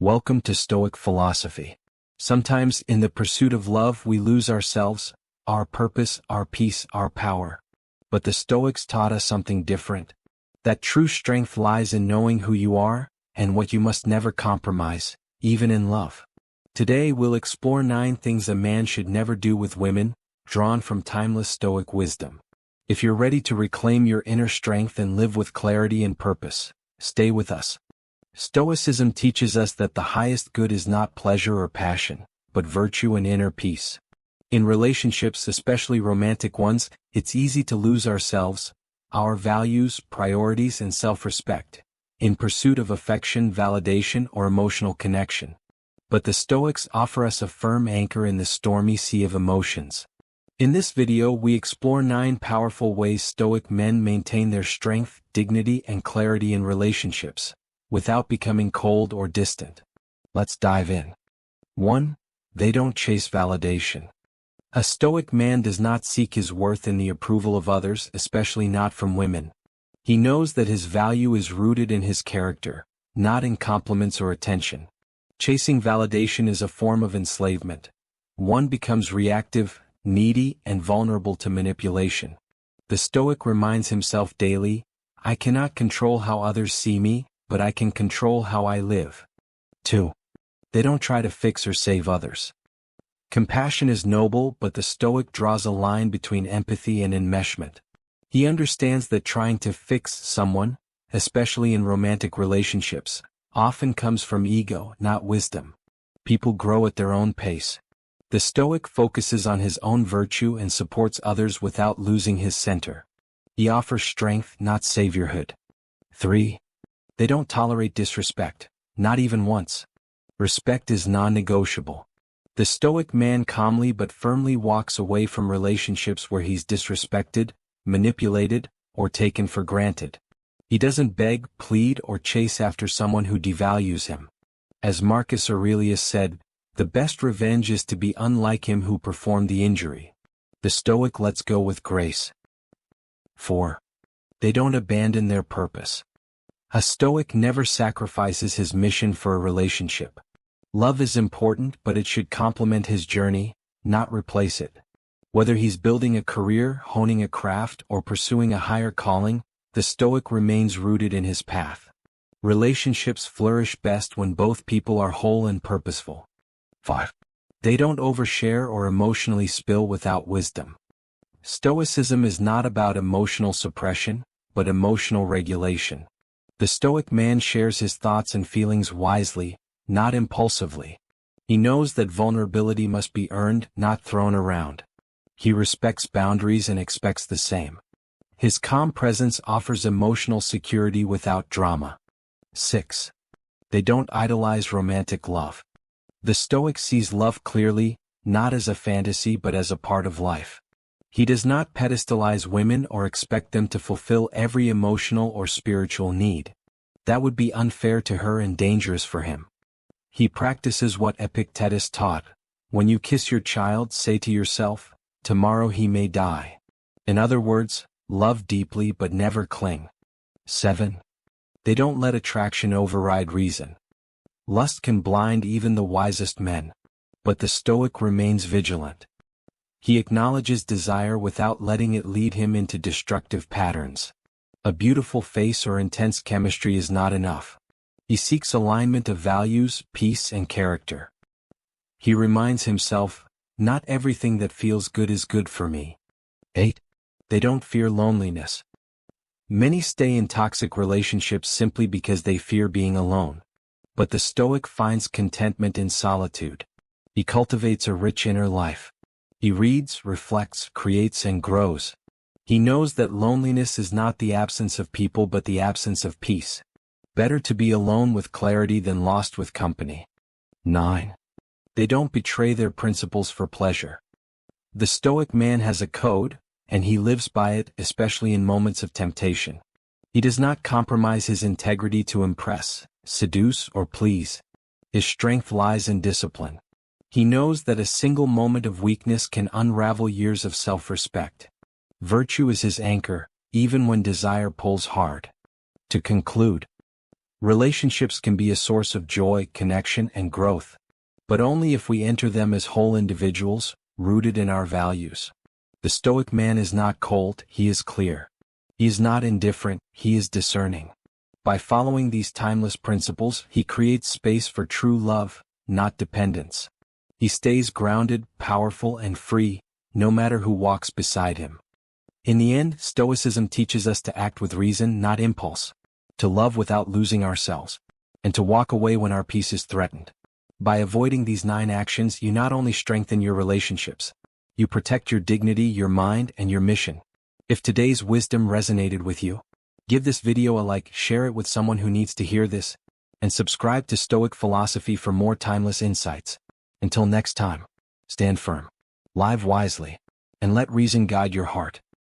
Welcome to Stoic philosophy. Sometimes in the pursuit of love we lose ourselves, our purpose, our peace, our power. But the Stoics taught us something different. That true strength lies in knowing who you are, and what you must never compromise, even in love. Today we'll explore 9 things a man should never do with women, drawn from timeless Stoic wisdom. If you're ready to reclaim your inner strength and live with clarity and purpose, stay with us. Stoicism teaches us that the highest good is not pleasure or passion, but virtue and inner peace. In relationships, especially romantic ones, it's easy to lose ourselves, our values, priorities, and self-respect, in pursuit of affection, validation, or emotional connection. But the Stoics offer us a firm anchor in the stormy sea of emotions. In this video we explore 9 powerful ways Stoic men maintain their strength, dignity, and clarity in relationships, without becoming cold or distant. Let's dive in. 1. They don't chase validation. A Stoic man does not seek his worth in the approval of others, especially not from women. He knows that his value is rooted in his character, not in compliments or attention. Chasing validation is a form of enslavement. One becomes reactive, needy, and vulnerable to manipulation. The Stoic reminds himself daily, I cannot control how others see me, but I can control how I live. 2. They don't try to fix or save others. Compassion is noble, but the Stoic draws a line between empathy and enmeshment. He understands that trying to fix someone, especially in romantic relationships, often comes from ego, not wisdom. People grow at their own pace. The Stoic focuses on his own virtue and supports others without losing his center. He offers strength, not saviorhood. 3. They don't tolerate disrespect, not even once. Respect is non-negotiable. The Stoic man calmly but firmly walks away from relationships where he's disrespected, manipulated, or taken for granted. He doesn't beg, plead, or chase after someone who devalues him. As Marcus Aurelius said, the best revenge is to be unlike him who performed the injury. The Stoic lets go with grace. 4. They don't abandon their purpose. A Stoic never sacrifices his mission for a relationship. Love is important, but it should complement his journey, not replace it. Whether he's building a career, honing a craft, or pursuing a higher calling, the Stoic remains rooted in his path. Relationships flourish best when both people are whole and purposeful. 5. They don't overshare or emotionally spill without wisdom. Stoicism is not about emotional suppression, but emotional regulation. The Stoic man shares his thoughts and feelings wisely, not impulsively. He knows that vulnerability must be earned, not thrown around. He respects boundaries and expects the same. His calm presence offers emotional security without drama. 6. They don't idolize romantic love. The Stoic sees love clearly, not as a fantasy but as a part of life. He does not pedestalize women or expect them to fulfill every emotional or spiritual need. That would be unfair to her and dangerous for him. He practices what Epictetus taught. When you kiss your child, say to yourself, tomorrow he may die. In other words, love deeply but never cling. 7. They don't let attraction override reason. Lust can blind even the wisest men. But the Stoic remains vigilant. He acknowledges desire without letting it lead him into destructive patterns. A beautiful face or intense chemistry is not enough. He seeks alignment of values, peace, and character. He reminds himself, not everything that feels good is good for me. 8. They don't fear loneliness. Many stay in toxic relationships simply because they fear being alone. But the Stoic finds contentment in solitude. He cultivates a rich inner life. He reads, reflects, creates, and grows. He knows that loneliness is not the absence of people but the absence of peace. Better to be alone with clarity than lost with company. 9. They don't betray their principles for pleasure. The Stoic man has a code, and he lives by it, especially in moments of temptation. He does not compromise his integrity to impress, seduce, or please. His strength lies in discipline. He knows that a single moment of weakness can unravel years of self-respect. Virtue is his anchor, even when desire pulls hard. To conclude, Relationships can be a source of joy, connection, and growth, but only if we enter them as whole individuals, rooted in our values. The Stoic man is not cold, he is clear. He is not indifferent, he is discerning. By following these timeless principles, he creates space for true love, not dependence. He stays grounded, powerful, and free, no matter who walks beside him. In the end, Stoicism teaches us to act with reason, not impulse, to love without losing ourselves, and to walk away when our peace is threatened. By avoiding these 9 actions, you not only strengthen your relationships, you protect your dignity, your mind, and your mission. If today's wisdom resonated with you, give this video a like, share it with someone who needs to hear this, and subscribe to Stoic Philosophy for more timeless insights. Until next time, stand firm, live wisely, and let reason guide your heart.